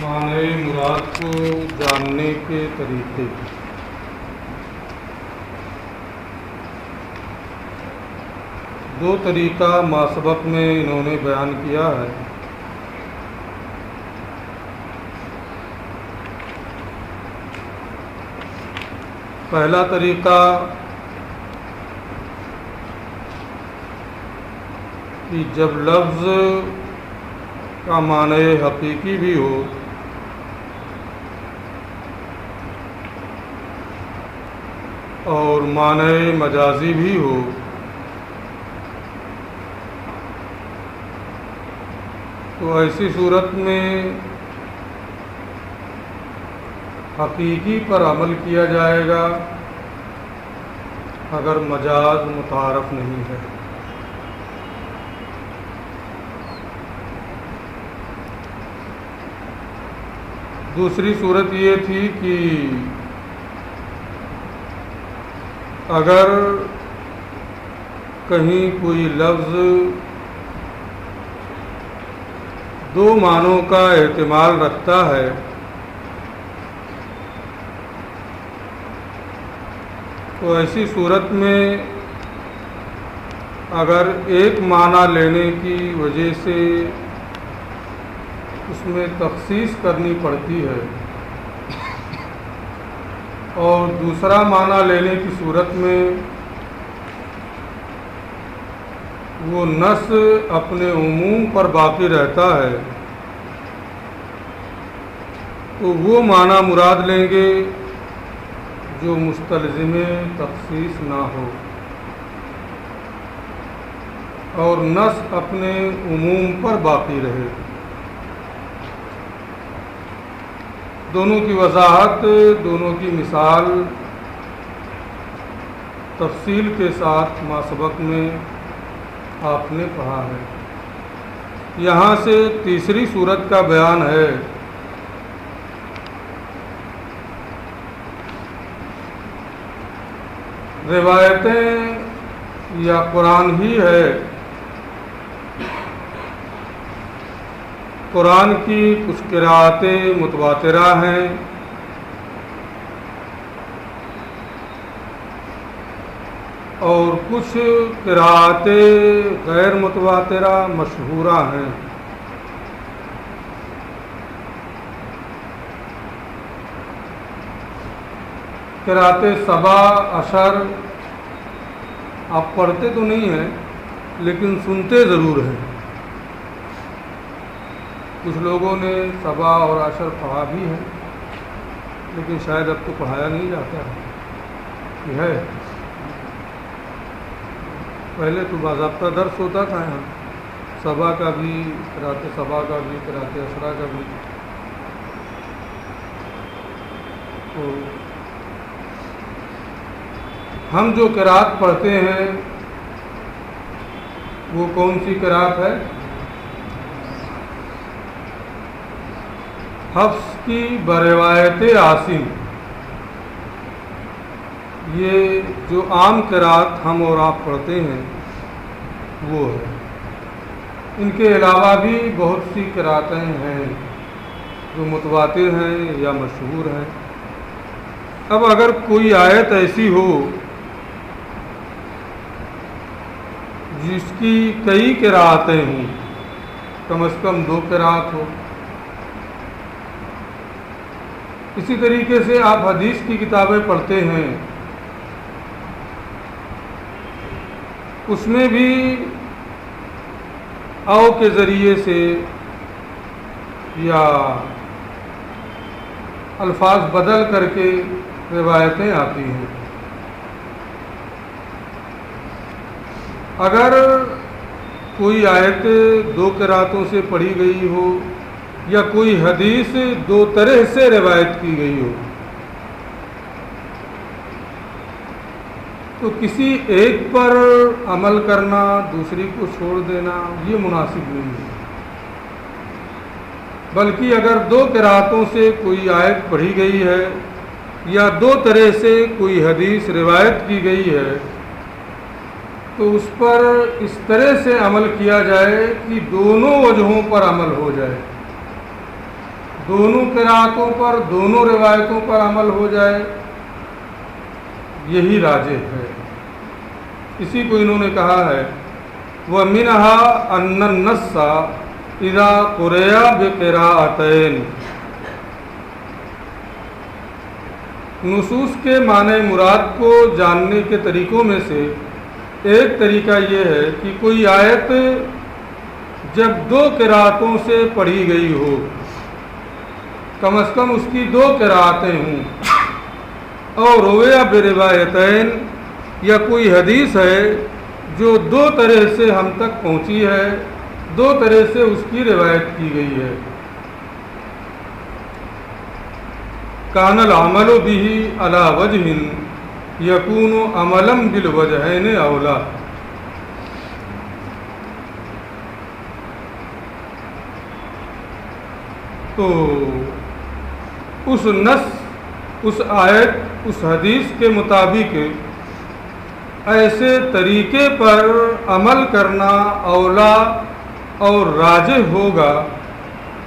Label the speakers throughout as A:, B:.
A: معنی مراد کو جاننے کے طریقے۔ دو طریقہ ماسبق میں انہوں نے بیان کیا ہے۔ پہلا طریقہ کہ جب لفظ کا معنی حقیقی بھی ہو اور معنی مجازی بھی ہو تو ایسی صورت میں حقیقی پر عمل کیا جائے گا اگر مجاز متعارف نہیں ہے۔ دوسری صورت یہ تھی کہ اگر کہیں کوئی لفظ دو معنوں کا احتمال رکھتا ہے تو ایسی صورت میں اگر ایک معنی لینے کی وجہ سے اس میں تخصیص کرنی پڑتی ہے اور دوسرا معنی لینے کی صورت میں وہ نص اپنے عموم پر باقی رہتا ہے تو وہ معنی مراد لیں گے جو مستلزم تخصیص نہ ہو اور نص اپنے عموم پر باقی رہے۔ دونوں کی وضاحت، دونوں کی مثال تفصیل کے ساتھ ماسبق میں آپ نے پڑھا ہے۔ یہاں سے تیسری صورت کا بیان ہے۔ روایتیں یا قرآن ہی ہے، قرآن کی کچھ قرأتیں متواترہ ہیں اور کچھ قرأتیں غیر متواترہ مشہورہ ہیں۔ قرأت سبع عشر آپ پڑھتے تو نہیں ہیں لیکن سنتے ضرور ہیں۔ کچھ لوگوں نے سبع اور عشر پڑھا بھی ہے لیکن شاید اب تو پڑھایا نہیں جاتا ہے۔ یہ ہے پہلے تو باضابطہ درس ہوتا تھا یہاں، سبع کا بھی، قرأت سبع کا بھی، قرأت عشرہ کا بھی۔ تو ہم جو قرأت پڑھتے ہیں وہ کون سی قرأت ہے؟ حفص کی بروایت عاصم۔ یہ جو عام قرأت ہم اور آپ پڑھتے ہیں وہ ہے۔ ان کے علاوہ بھی بہت سی قرأتیں ہیں جو متواتر ہیں یا مشہور ہیں۔ اب اگر کوئی آیت ایسی ہو جس کی کئی قرأتیں ہوں، کم از کم دو قرأت ہو، اسی طریقے سے آپ حدیث کی کتابیں پڑھتے ہیں، اس میں بھی او کے ذریعے سے یا الفاظ بدل کر کے روایتیں آتی ہیں۔ اگر کوئی آیت دو قرأتوں سے پڑھی گئی ہو یا کوئی حدیث دو طرح سے روایت کی گئی ہو تو کسی ایک پر عمل کرنا، دوسری کو چھوڑ دینا یہ مناسب نہیں ہے، بلکہ اگر دو قرأتوں سے کوئی آیت پڑھی گئی ہے یا دو طرح سے کوئی حدیث روایت کی گئی ہے تو اس پر اس طرح سے عمل کیا جائے کہ دونوں وجہوں پر عمل ہو جائے۔ دونوں قراءتوں پر، دونوں روایتوں پر عمل ہو جائے، یہی راجح ہے۔ اسی کو انہوں نے کہا ہے وَمِنْهَا أَنَّ النَّصَّ إِذَا قُرِئَ بِقِرَاءَتَيْنِ، نصوص کے معنی مراد کو جاننے کے طریقوں میں سے ایک طریقہ یہ ہے کہ کوئی آیت جب دو قراءتوں سے پڑھی گئی ہو، کم از کم اس کی دو قراءتیں ہوں، اور رویہ بروایتین، یا کوئی حدیث ہے جو دو طرح سے ہم تک پہنچی ہے، دو طرح سے اس کی روایت کی گئی ہے، کان العمل به علی وجہ یکون عملا بالوجہین اولا۔ تو اس نص، اس آیت، اس حدیث کے مطابق ایسے طریقے پر عمل کرنا اولا اور راجح ہوگا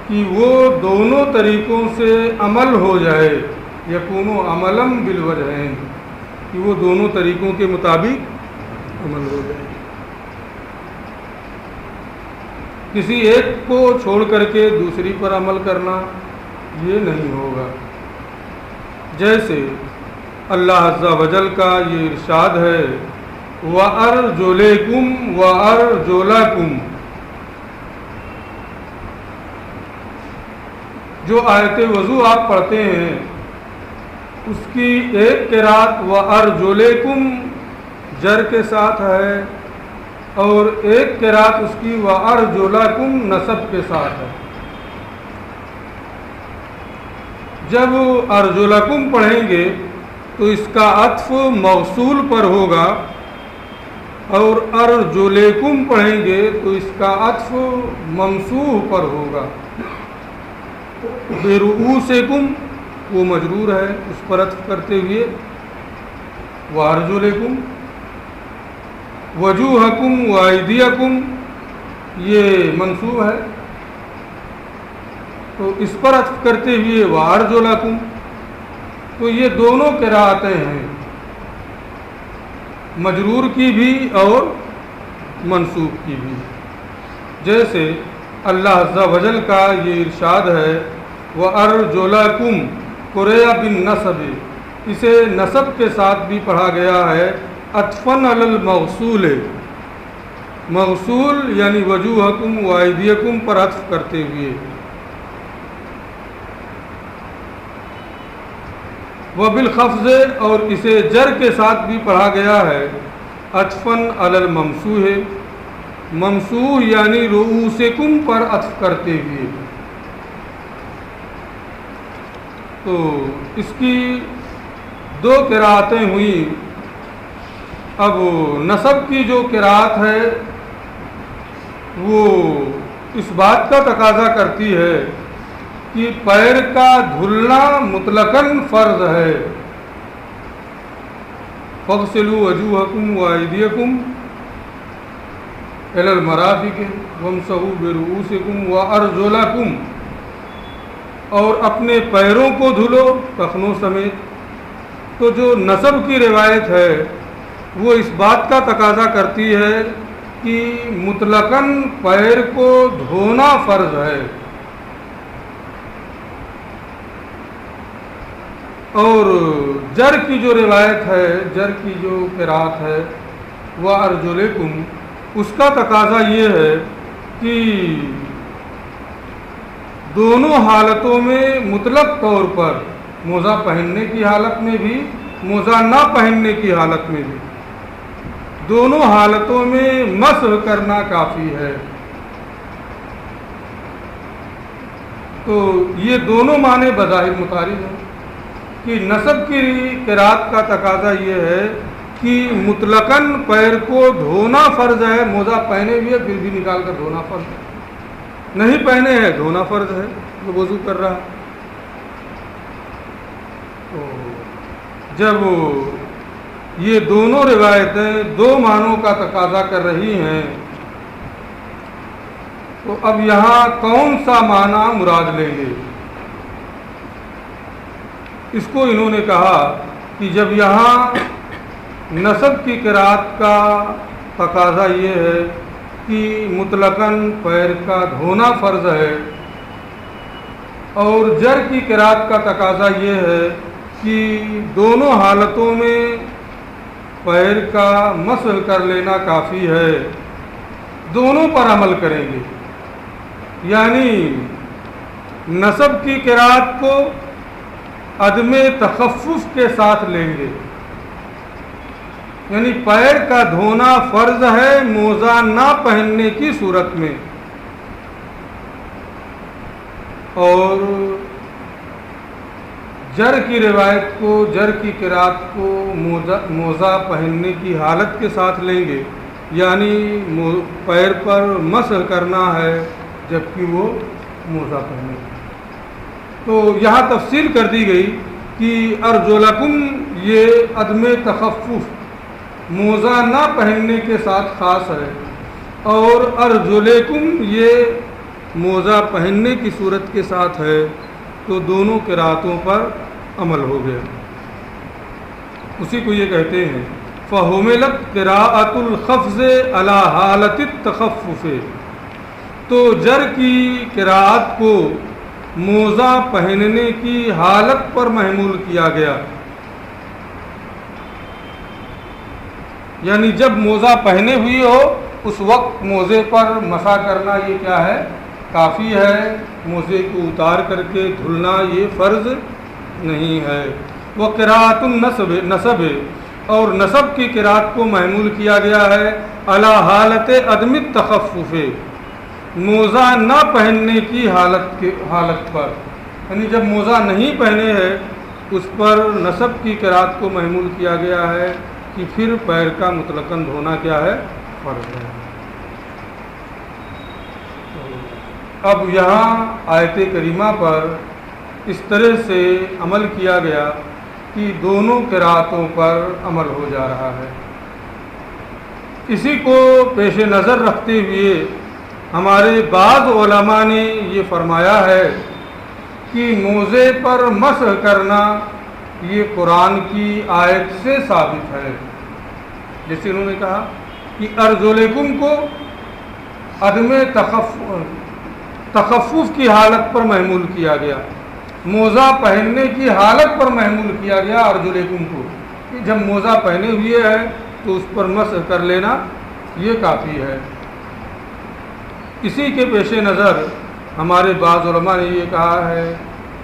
A: کہ وہ دونوں طریقوں سے عمل ہو جائے، یکون عملا بالوجہین، کہ وہ دونوں طریقوں کے مطابق عمل ہو جائے، کسی ایک کو چھوڑ کر کے دوسری پر عمل کرنا یہ نہیں ہوگا۔ جیسے اللہ عز و جل کا یہ ارشاد ہے وَأَرْجُلَكُمْ وَأَرْجُلَكُمْ، جو آیت وضو آپ پڑھتے ہیں اس کی ایک قرات وَأَرْجُلَكُمْ جر کے ساتھ ہے، اور ایک قرات اس کی وَأَرْجُلَكُمْ نصب کے ساتھ ہے۔ جب ارجلکم پڑھیں گے تو اس کا عطف موصول پر ہوگا، اور ارجلکم پڑھیں گے تو اس کا عطف ممسوح پر ہوگا۔ برؤوسکم وہ مجرور ہے، اس پر عطف کرتے ہوئے وارجلکم، وجوہکم وایدیکم یہ منصوب ہے، تو اس پر عطف کرتے ہوئے وارجلکم، تو یہ دونوں قراءتیں ہیں، مجرور کی بھی اور منصوب کی بھی۔ جیسے اللہ عز و جل کا یہ ارشاد ہے وَأَرْجُلَكُمْ قُرِئَ بِالنَّصْبِ، اسے نصب کے ساتھ بھی پڑھا گیا ہے، عطفاً علی الموصول، موصول یعنی وجوہکم وایدیکم پر عطف کرتے ہوئے۔ وبالخفض، اور اسے جر کے ساتھ بھی پڑھا گیا ہے، عطفاً علی الممسوح، ممسوح یعنی رؤوسکم پر عطف کرتے ہوئے۔ تو اس کی دو قراءتیں ہوئیں۔ اب نصب کی جو قراءت ہے وہ اس بات کا تقاضا کرتی ہے کہ پیر کا دھلنا مطلقاً فرض ہے، فاغسلوا وجوہکم وایدیکم الی المرافق وامسحوا برؤوسکم وارجلکم، اور اپنے پیروں کو دھلو ٹخنوں سمیت۔ تو جو نصب کی روایت ہے وہ اس بات کا تقاضا کرتی ہے کہ مطلقاً پیر کو دھونا فرض ہے، اور جر کی جو روایت ہے، جر کی جو قرات ہے وَأَرْجُلَكُمْ، اس کا تقاضا یہ ہے کہ دونوں حالتوں میں مطلق طور پر، موزہ پہننے کی حالت میں بھی، موزہ نہ پہننے کی حالت میں بھی، دونوں حالتوں میں مسح کرنا کافی ہے۔ تو یہ دونوں معنی بظاہر متعارض ہیں کہ نصب کی قرات کا تقاضا یہ ہے کہ مطلقاً پیر کو دھونا فرض ہے، موزہ پہنے ہوئے پھر بھی نکال کر دھونا فرض ہے، نہیں پہنے ہیں دھونا فرض ہے جو وضو کر رہا ہے۔ تو جب یہ دونوں روایتیں دو معنوں کا تقاضا کر رہی ہیں تو اب یہاں کون سا معنی مراد لیں گے؟ اس کو انہوں نے کہا کہ جب یہاں نصب کی قرات کا تقاضا یہ ہے کہ مطلقاً پیر کا دھونا فرض ہے، اور جر کی قرات کا تقاضا یہ ہے کہ دونوں حالتوں میں پیر کا مسح کر لینا کافی ہے، دونوں پر عمل کریں گے۔ یعنی نصب کی قرات کو عدم تخفف کے ساتھ لیں گے، یعنی پیر کا دھونا فرض ہے موزہ نہ پہننے کی صورت میں، اور جر کی روایت کو، جر کی قرات کو موزہ پہننے کی حالت کے ساتھ لیں گے، یعنی پیر پر مسح کرنا ہے جبکہ وہ موزہ پہنے گا۔ تو یہاں تفصیل کر دی گئی کہ ارجلکم یہ عدم تخفف موزہ نہ پہننے کے ساتھ خاص ہے، اور ارجلکم یہ موزہ پہننے کی صورت کے ساتھ ہے، تو دونوں قراتوں پر عمل ہو گیا۔ اسی کو یہ کہتے ہیں فَحُمِلَتْ قِرَاءَةُ الْخَفْضِ عَلَى حَالَةِ التَّخَفُّفِ، تو جر کی قرات کو موزہ پہننے کی حالت پر محمول کیا گیا، یعنی جب موزہ پہنے ہوئی ہو اس وقت موزے پر مسح کرنا یہ کیا ہے، کافی ہے، موزے کو اتار کر کے دھلنا یہ فرض نہیں ہے۔ وہ قراءۃ النصب، اور نصب کی قرات کو محمول کیا گیا ہے علی حالت عدم التخفف، موزہ نہ پہننے کی حالت پر، یعنی جب موزہ نہیں پہنے ہے اس پر نصب کی قرات کو محمول کیا گیا ہے کہ پھر پیر کا مطلقاً دھونا کیا ہے، فرض ہے۔ اب یہاں آیت کریمہ پر اس طرح سے عمل کیا گیا کہ دونوں قراتوں پر عمل ہو جا رہا ہے۔ اسی کو پیش نظر رکھتے ہوئے ہمارے بعض علماء نے یہ فرمایا ہے کہ موزے پر مسح کرنا یہ قرآن کی آیت سے ثابت ہے، جیسے انہوں نے کہا کہ ارجلکم کو عدم تخفف کی حالت پر محمول کیا گیا، موزہ پہننے کی حالت پر محمول کیا گیا ارجلکم کو، کہ جب موزہ پہنے ہوئے ہے تو اس پر مسح کر لینا یہ کافی ہے۔ اسی کے پیش نظر ہمارے بعض علماء نے یہ کہا ہے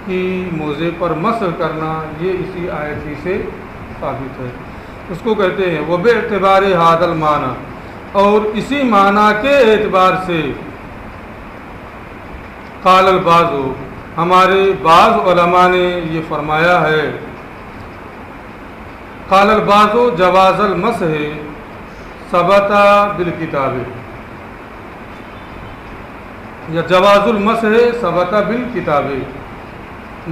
A: کہ موزے پر مسح کرنا یہ اسی آیت ہی سے ثابت ہے۔ اس کو کہتے ہیں وہ باعتبار ھذا المعنی، اور اسی معنی کے اعتبار سے قال البعض، ہمارے بعض علماء نے یہ فرمایا ہے قال البعض جواز المسح ثبت بالکتاب، یا جواز المسح ثبت بالکتاب،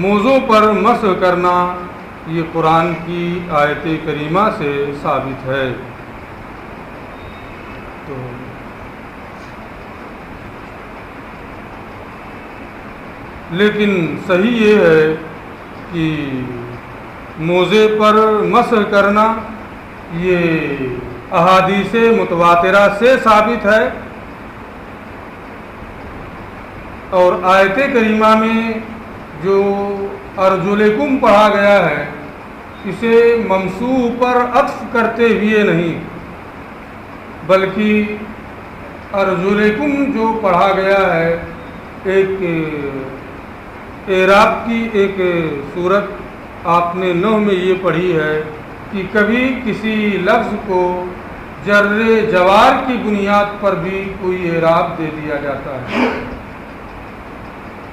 A: موضوع پر مسح کرنا یہ قرآن کی آیت کریمہ سے ثابت ہے۔ تو لیکن صحیح یہ ہے کہ موزے پر مسح کرنا یہ احادیث متواترہ سے ثابت ہے، اور آیت کریمہ میں جو ارجلکم پڑھا گیا ہے اسے ممسوح پر عطف کرتے ہوئے نہیں، بلکہ ارجلکم جو پڑھا گیا ہے ایک اعراب کی ایک صورت آپ نے نحو میں یہ پڑھی ہے کہ کبھی کسی لفظ کو جر جوار کی بنیاد پر بھی کوئی اعراب دے دیا جاتا ہے،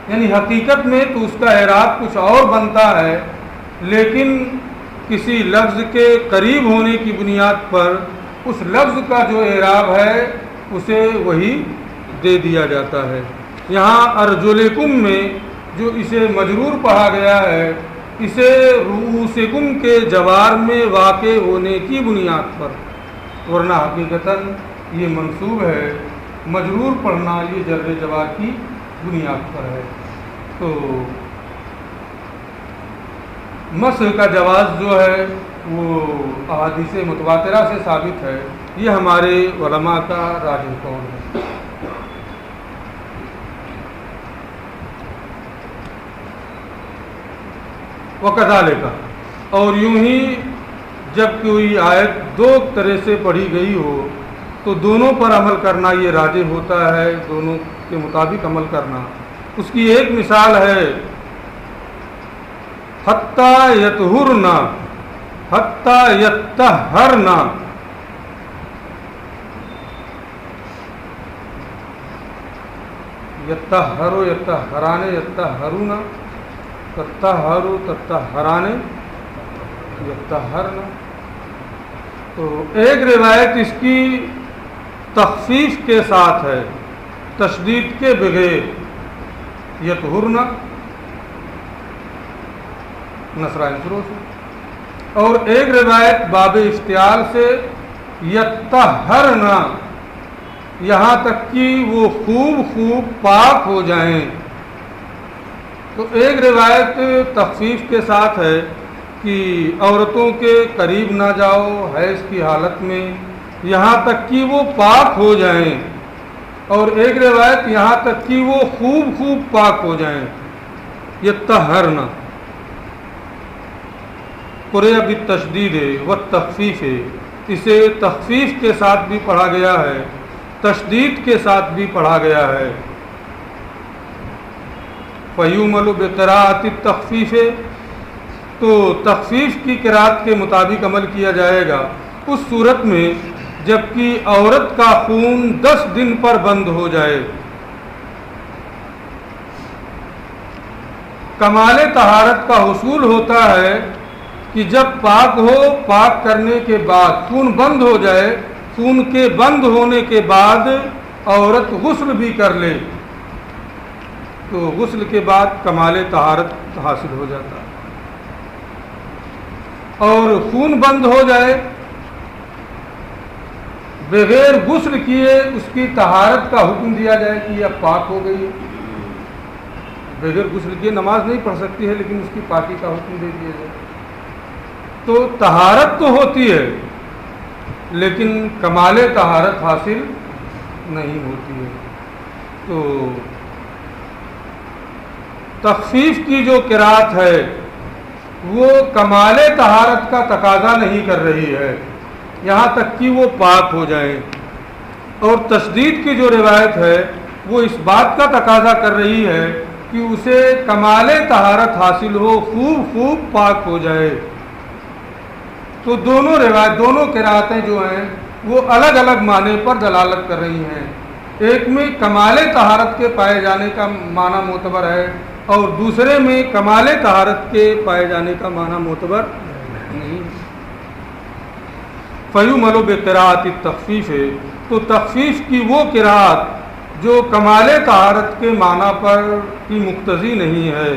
A: یعنی حقیقت میں تو اس کا اعراب کچھ اور بنتا ہے، لیکن کسی لفظ کے قریب ہونے کی بنیاد پر اس لفظ کا جو اعراب ہے اسے وہی دے دیا جاتا ہے۔ یہاں ارجلکم میں جو اسے مجرور پڑھا گیا ہے اسے رؤوسکم کے جوار میں واقع ہونے کی بنیاد پر، ورنہ حقیقتاً یہ منصوب ہے، مجرور پڑھنا یہ جر جوار کی بنیاد پر ہے۔ تو مسح کا جواز جو ہے وہ احادیث متواترہ سے ثابت ہے، یہ ہمارے علماء کا راجح قول ہے۔ وَكَذَلِكَ، اور یوں ہی جب کوئی آیت دو طرح سے پڑھی گئی ہو تو دونوں پر عمل کرنا یہ راجح ہوتا ہے، دونوں کے مطابق عمل کرنا۔ اس کی ایک مثال ہے حَتَّى يَطْهُرْنَ، حَتَّى يَطَّهَّرْنَ، یطہر یطہران یطہرون، تطہر تطہران یطہرن۔ تو ایک روایت اس کی تخفیف کے ساتھ ہے، تشدید کے بغیر، یطہرن نصرانی شروع سے، اور ایک روایت باب افتعال سے یطہرن، یہاں تک کہ وہ خوب پاک ہو جائیں۔ تو ایک روایت تخفیف کے ساتھ ہے کہ عورتوں کے قریب نہ جاؤ حیض کی حالت میں یہاں تک کہ وہ پاک ہو جائیں، اور ایک روایت یہاں تک کہ وہ خوب پاک ہو جائیں، یطہرن۔ قرئ بالتشدید والتخفیف ہے، اسے تخفیف کے ساتھ بھی پڑھا گیا ہے، تشدید کے ساتھ بھی پڑھا گیا ہے۔ فَيُعْمَلُ بِقِرَاءَةِ التَّخْفِيفِ، تو تخفیف کی قرأت کے مطابق عمل کیا جائے گا اس صورت میں جبکہ عورت کا خون 10 دن پر بند ہو جائے۔ کمال طہارت کا حصول ہوتا ہے کہ جب پاک ہو، پاک کرنے کے بعد خون بند ہو جائے، خون کے بند ہونے کے بعد عورت غسل بھی کر لے تو غسل کے بعد کمال طہارت حاصل ہو جاتا ہے۔ اور خون بند ہو جائے بغیر غسل کیے اس کی طہارت کا حکم دیا جائے کہ یہ اب پاک ہو گئی ہے، بغیر غسل کیے نماز نہیں پڑھ سکتی ہے لیکن اس کی پاکی کا حکم دے دیا جائے۔ تو طہارت تو ہوتی ہے لیکن کمال طہارت حاصل نہیں ہوتی ہے۔ تو تخفیف کی جو قرأت ہے وہ کمال طہارت کا تقاضا نہیں کر رہی ہے یہاں تک کہ وہ پاک ہو جائیں، اور تشدید کی جو روایت ہے وہ اس بات کا تقاضا کر رہی ہے کہ اسے کمال طہارت حاصل ہو، خوب پاک ہو جائے۔ تو دونوں روایت، دونوں قرأتیں جو ہیں وہ الگ الگ معنی پر دلالت کر رہی ہیں۔ ایک میں کمال طہارت کے پائے جانے کا معنی معتبر ہے اور دوسرے میں کمال طہارت کے پائے جانے کا معنی معتبر نہیں۔ فَيُعْمَلُ بِقِرَاءَةِ التَّخْفِيفِ، تو تخفیف کی وہ قرأت جو کمال طہارت کے معنی پر کی مقتضی نہیں ہے،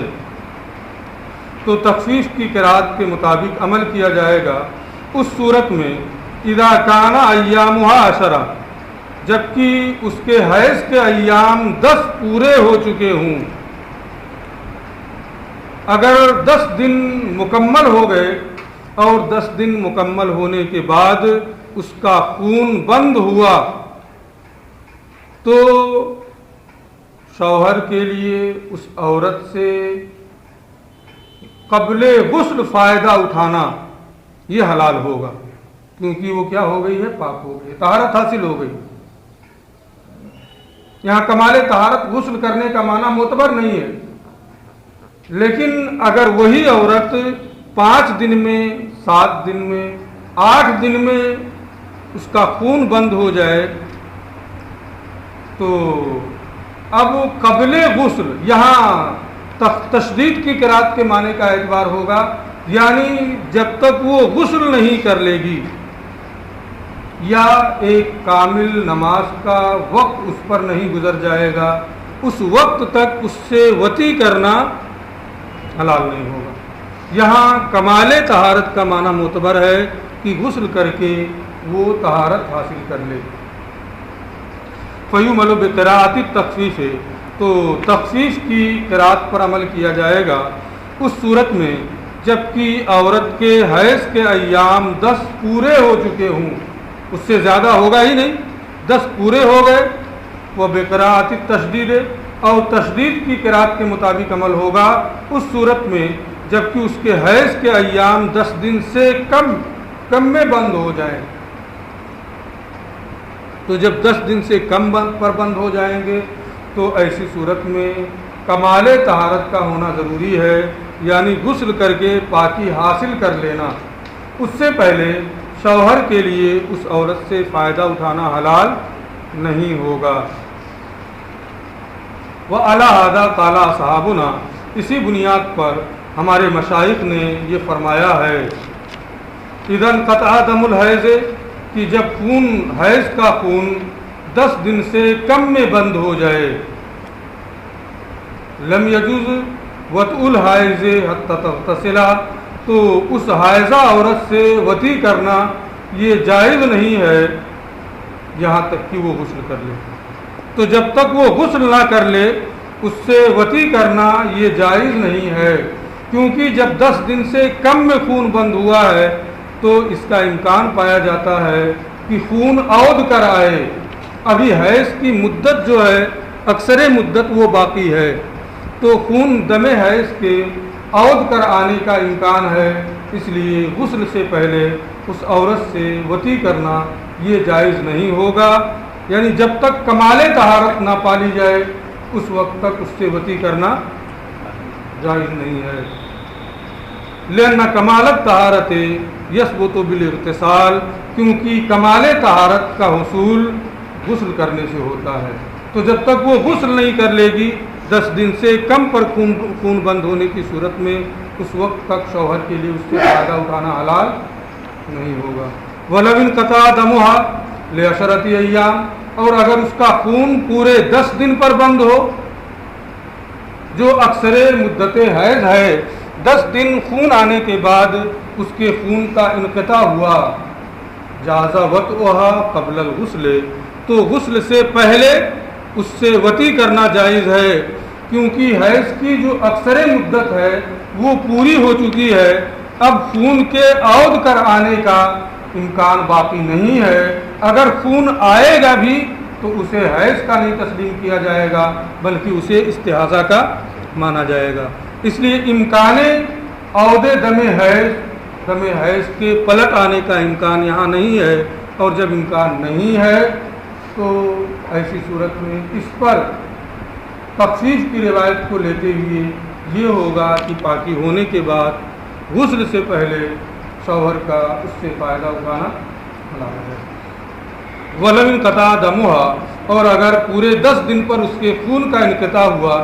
A: تو تخفیف کی قرأت کے مطابق عمل کیا جائے گا اس صورت میں اذا کان ایامها 10، جبکہ اس کے حیض کے ایام 10 پورے ہو چکے ہوں۔ اگر 10 دن مکمل ہو گئے اور 10 دن مکمل ہونے کے بعد اس کا خون بند ہوا تو شوہر کے لیے اس عورت سے قبل غسل فائدہ اٹھانا یہ حلال ہوگا، کیونکہ وہ کیا ہو گئی ہے؟ پاک ہو گئی، طہارت حاصل ہو گئی۔ یہاں کمال طہارت غسل کرنے کا معنی معتبر نہیں ہے، لیکن اگر وہی عورت 5 دن میں، 7 دن میں، 8 دن میں اس کا خون بند ہو جائے تو اب قبل غسل، یہاں تشدید کی قرأت کے معنی کا اعتبار ہوگا، یعنی جب تک وہ غسل نہیں کر لے گی یا ایک کامل نماز کا وقت اس پر نہیں گزر جائے گا، اس وقت تک اس سے وطی کرنا حلال نہیں ہوگا۔ یہاں کمال طہارت کا معنی معتبر ہے کہ غسل کر کے وہ طہارت حاصل کر لے۔ فَيُعْمَلُ بِقِرَاءَةِ التَّخْفِيفِ، تو تخفیف کی قرأت پر عمل کیا جائے گا اس صورت میں جبکہ عورت کے حیض کے ایام 10 پورے ہو چکے ہوں، اس سے زیادہ ہوگا ہی نہیں، 10 پورے ہو گئے، وہ بقراءۃ التشدید اور تشدید کی قرات کے مطابق عمل ہوگا اس صورت میں جبکہ اس کے حیض کے ایام 10 دن سے کم میں بند ہو جائیں۔ تو جب 10 دن سے کم پر بند ہو جائیں گے تو ایسی صورت میں کمال طہارت کا ہونا ضروری ہے، یعنی غسل کر کے پاکی حاصل کر لینا۔ اس سے پہلے شوہر کے لیے اس عورت سے فائدہ اٹھانا حلال نہیں ہوگا۔ وعلی ھذا قال اصحابنا، اسی بنیاد پر ہمارے مشائخ نے یہ فرمایا ہے، اذا انقطع دم الحیض، کہ جب حیض کا خون 10 دن سے کم میں بند ہو جائے، لم یجوز وطء الحائض حتی تغتسل، تو اس حائضہ عورت سے وطی کرنا یہ جائز نہیں ہے یہاں تک کہ وہ غسل کر لے۔ تو جب تک وہ غسل نہ کر لے اس سے وطی کرنا یہ جائز نہیں ہے، کیونکہ جب 10 دن سے کم میں خون بند ہوا ہے تو اس کا امکان پایا جاتا ہے کہ خون عود کر آئے۔ ابھی حیض کی مدت جو ہے اکثر مدت وہ باقی ہے، تو خون دم حیض کے عود کر آنے کا امکان ہے، اس لیے غسل سے پہلے اس عورت سے وطی کرنا یہ جائز نہیں ہوگا، یعنی جب تک کمال طہارت نہ پالی جائے اس وقت تک اس سے وطی کرنا جائز نہیں ہے۔ لأن کمال الطہارت یثبت بالاغتسال، کیونکہ کمال طہارت کا حصول غسل کرنے سے ہوتا ہے۔ تو جب تک وہ غسل نہیں کر لے گی 10 دن سے کم پر خون بند ہونے کی صورت میں اس وقت تک شوہر کے لیے اس سے فائدہ اٹھانا حلال نہیں ہوگا۔ وَلَوْ انْقَطَعَ دَمُهَا لِعَشْرَةِ أَيَّامٍ، اور اگر اس کا خون پورے 10 دن پر بند ہو، جو اکثر مدت حیض ہے، 10 دن خون آنے کے بعد اس کے خون کا انقطاع ہوا، جاز وطئها قبل الغسل، تو غسل سے پہلے اس سے وطی کرنا جائز ہے، کیونکہ حیض کی جو اکثر مدت ہے وہ پوری ہو چکی ہے، اب خون کے عود کر آنے کا امکان باقی نہیں ہے۔ اگر خون آئے گا بھی تو اسے حیض کا نہیں تسلیم کیا جائے گا بلکہ اسے استحاضہ کا مانا جائے گا۔ اس لیے امکان عود دم حیض کے پلٹ آنے کا امکان یہاں نہیں ہے، اور جب امکان نہیں ہے تو ایسی صورت میں اس پر تخفیف کی روایت کو لیتے ہوئے یہ ہوگا کہ پاکی ہونے کے بعد غسل سے پہلے شوہر کا اس سے فائدہ اٹھانا حلال ہے۔ وَلَوْ انْقَطَعَ دَمُهَا، اور اگر پورے 10 دن پر اس کے خون کا انقطاع ہوا،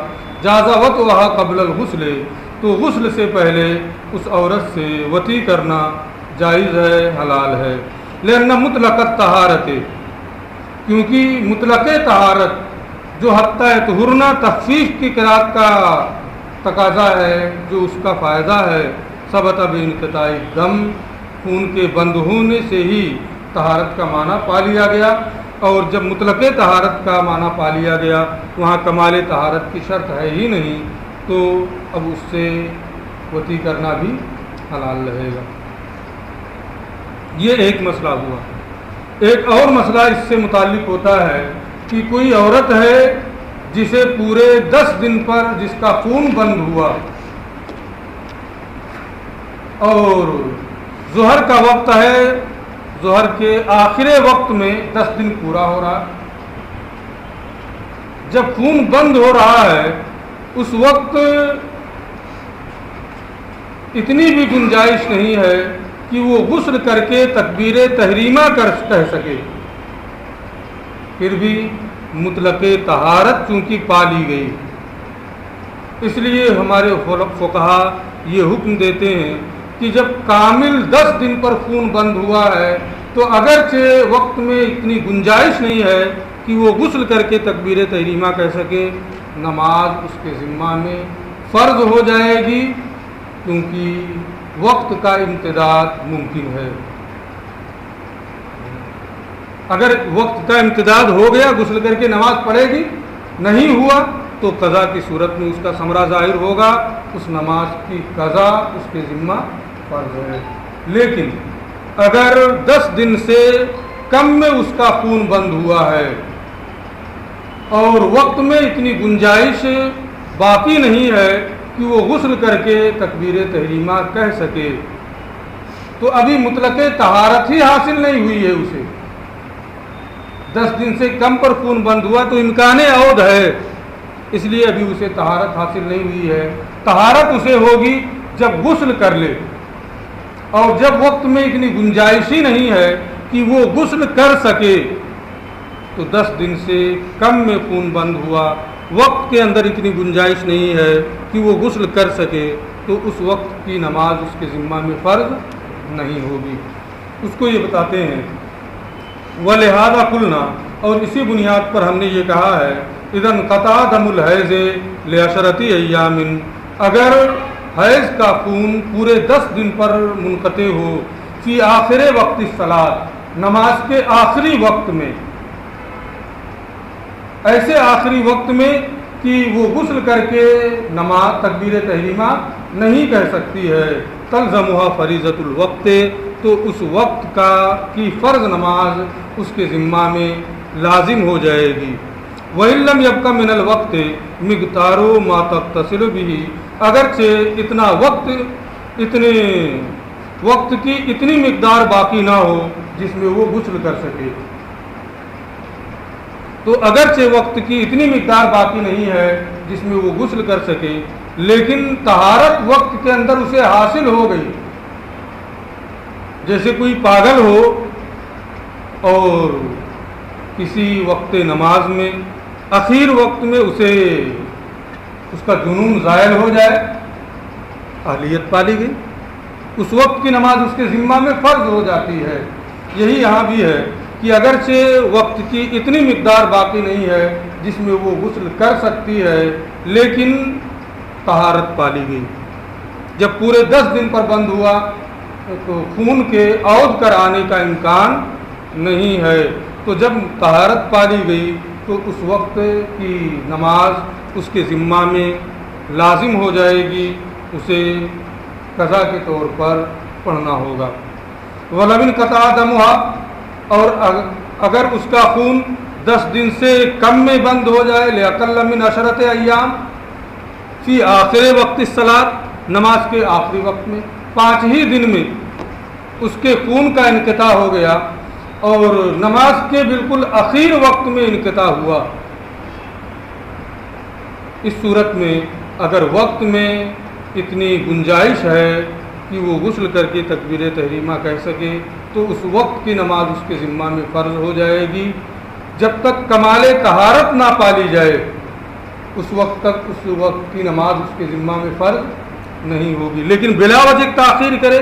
A: جاز وطئها قبل الغسل، تو غسل سے پہلے اس عورت سے وطی کرنا جائز ہے، حلال ہے۔ لأن مطلق الطہارت، کیونکہ مطلق طہارت جو حتی طہورنا تخفیف کی قرات کا تقاضا ہے، جو اس کا فائدہ ہے، ثبت بانقطاع الدم، خون کے بند ہونے سے ہی طہارت کا معنی پا لیا گیا، اور جب مطلق طہارت کا معنی پا لیا گیا وہاں کمال طہارت کی شرط ہے ہی نہیں، تو اب اس سے وطی کرنا بھی حلال رہے گا۔ یہ ایک مسئلہ ہوا۔ ایک اور مسئلہ اس سے متعلق ہوتا ہے کہ کوئی عورت ہے جسے پورے 10 دن پر جس کا خون بند ہوا اور ظہر کا وقت ہے، ظہر کے آخر وقت میں 10 دن پورا ہو رہا، جب خون بند ہو رہا ہے اس وقت اتنی بھی گنجائش نہیں ہے کہ وہ غسل کر کے تکبیر تحریمہ کہہ سکے، پھر بھی مطلق طہارت چونکہ پا لی گئی، اس لیے ہمارے فقہا یہ حکم دیتے ہیں کہ جب کامل 10 دن پر خون بند ہوا ہے تو اگرچہ وقت میں اتنی گنجائش نہیں ہے کہ وہ غسل کر کے تکبیر تحریمہ کہہ سکے، نماز اس کے ذمہ میں فرض ہو جائے گی، کیونکہ وقت کا امتداد ممکن ہے۔ اگر وقت کا امتداد ہو گیا غسل کر کے نماز پڑھے گی، نہیں ہوا تو قضا کی صورت میں اس کا ثمرہ ظاہر ہوگا، اس نماز کی قضا اس کے ذمہ فرض ہے۔ لیکن اگر 10 دن سے کم میں اس کا خون بند ہوا ہے اور وقت میں اتنی گنجائش باقی نہیں ہے کہ وہ غسل کر کے تکبیر تحریمہ کہہ سکے، تو ابھی مطلق طہارت ہی حاصل نہیں ہوئی ہے اسے۔ 10 دن سے کم پر خون بند ہوا تو امکان عود ہے، اس لیے ابھی اسے طہارت حاصل نہیں ہوئی ہے۔ طہارت اسے ہوگی جب غسل کر لے، اور جب وقت میں اتنی گنجائش ہی نہیں ہے کہ وہ غسل کر سکے، تو 10 دن سے کم میں خون بند ہوا، وقت کے اندر اتنی گنجائش نہیں ہے کہ وہ غسل کر سکے، تو اس وقت کی نماز اس کے ذمہ میں فرض نہیں ہوگی۔ اس کو یہ بتاتے ہیں وَلِهَذَا قُلْنَا، اور اسی بنیاد پر ہم نے یہ کہا ہے اِذَا انْقَطَعَ دَمُ الْحَیْضِ لِعَشْرَةِ أَیَّامٍ، اگر حیض کا خون پورے 10 دن پر منقطع ہو، فی آخر وقت الصلاۃ، نماز کے آخری وقت میں، ایسے آخری وقت میں کہ وہ غسل کر کے نماز تکبیر تحریمہ نہیں کہہ سکتی ہے، تلزمها فریضۃ الوقت، تو اس وقت کی فرض نماز اس کے ذمہ میں لازم ہو جائے گی۔ وَإِن لَّمْ يَبْقَ مِنَ الْوَقْتِ مِقْدَارُ مَا تَغْتَسِلُ بِهِ، اگرچہ اتنے وقت کی اتنی مقدار باقی نہ ہو جس میں وہ غسل کر سکے، تو اگرچہ وقت کی اتنی مقدار باقی نہیں ہے جس میں وہ غسل کر سکے، لیکن طہارت وقت کے اندر اسے حاصل ہو گئی، جیسے کوئی پاگل ہو اور کسی وقت نماز میں اخیر وقت میں اسے اس کا جنون زائل ہو جائے، اہلیت پالی گئی، اس وقت کی نماز اس کے ذمہ میں فرض ہو جاتی ہے۔ یہی یہاں بھی ہے کہ اگرچہ وقت کی اتنی مقدار باقی نہیں ہے جس میں وہ غسل کر سکتی ہے، لیکن طہارت پالی گئی، جب پورے 10 دن پر بند ہوا تو خون کے عود کر آنے کا امکان نہیں ہے، تو جب طہارت پالی گئی تو اس وقت کی نماز اس کے ذمہ میں لازم ہو جائے گی، اسے قضا کے طور پر پڑھنا ہوگا۔ وَلَوْ انْقَطَعَ دَمُهَا، اور اگر اس کا خون 10 دن سے کم میں بند ہو جائے، لِأَقَلَّ مِنْ عَشْرَةِ أَیَّامٍ فی آخر وقت الصلاۃ، نماز کے آخری وقت میں 5 ہی دن میں اس کے خون کا انقطاع ہو گیا اور نماز کے بالکل اخیر وقت میں انقطاع ہوا، اس صورت میں اگر وقت میں اتنی گنجائش ہے کہ وہ غسل کر کے تکبیر تحریمہ کہہ سکے، تو اس وقت کی نماز اس کے ذمہ میں فرض ہو جائے گی، جب تک کمال طہارت نہ پالی جائے اس وقت تک اس وقت کی نماز اس کے ذمہ میں فرض نہیں ہوگی۔ لیکن بلا وجہ تاخیر کرے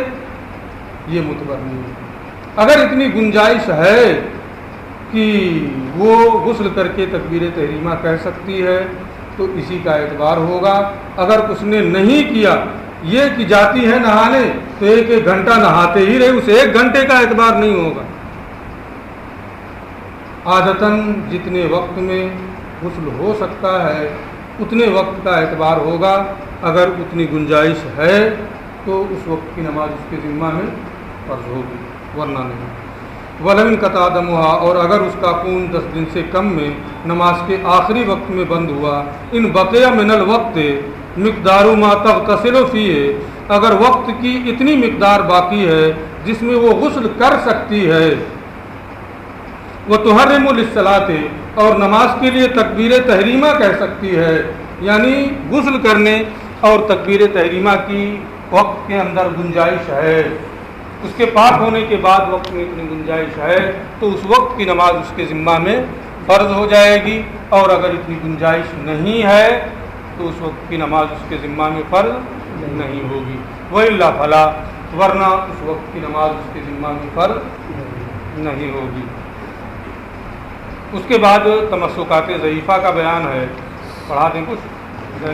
A: یہ معتبر نہیں ہے۔ اگر اتنی گنجائش ہے کہ وہ غسل کر کے تکبیر تحریمہ کہہ سکتی ہے تو اسی کا اعتبار ہوگا۔ اگر اس نے نہیں کیا، یہ کہ جاتی ہے نہانے تو 1 گھنٹہ نہاتے ہی رہے، اسے 1 گھنٹے کا اعتبار نہیں ہوگا۔ عادتاً جتنے وقت میں غسل ہو سکتا ہے اتنے وقت کا اعتبار ہوگا، اگر اتنی گنجائش ہے تو اس وقت کی نماز اس کے ذمہ میں فرض ہوگی، ورنہ نہیں۔ وَلَوْ انْقَطَعَ دَمُهَا، اور اگر اس کا خون 10 دن سے کم میں نماز کے آخری وقت میں بند ہوا، ان بقیہ من الوقت مقدار ما تغتسل فیہ، اگر وقت کی اتنی مقدار باقی ہے جس میں وہ غسل کر سکتی ہے، وَتُحَرِّمُ لِلصَّلَاةِ، اور نماز کے لیے تکبیر تحریمہ کہہ سکتی ہے، یعنی غسل کرنے اور تکبیر تحریمہ کی وقت کے اندر گنجائش ہے، اس کے پاک ہونے کے بعد وقت میں اتنی گنجائش ہے تو اس وقت کی نماز اس کے ذمہ میں فرض ہو جائے گی، اور اگر اتنی گنجائش نہیں ہے تو اس وقت کی نماز اس کے ذمہ میں فرض نہیں ہوگی۔ وَإِلَّا فَلَا، ورنہ اس وقت کی نماز اس کے ذمہ میں فرض نہیں ہوگی۔ اس کے بعد تمسکات ضعیفہ کا بیان ہے، پڑھا دیں کچھ؟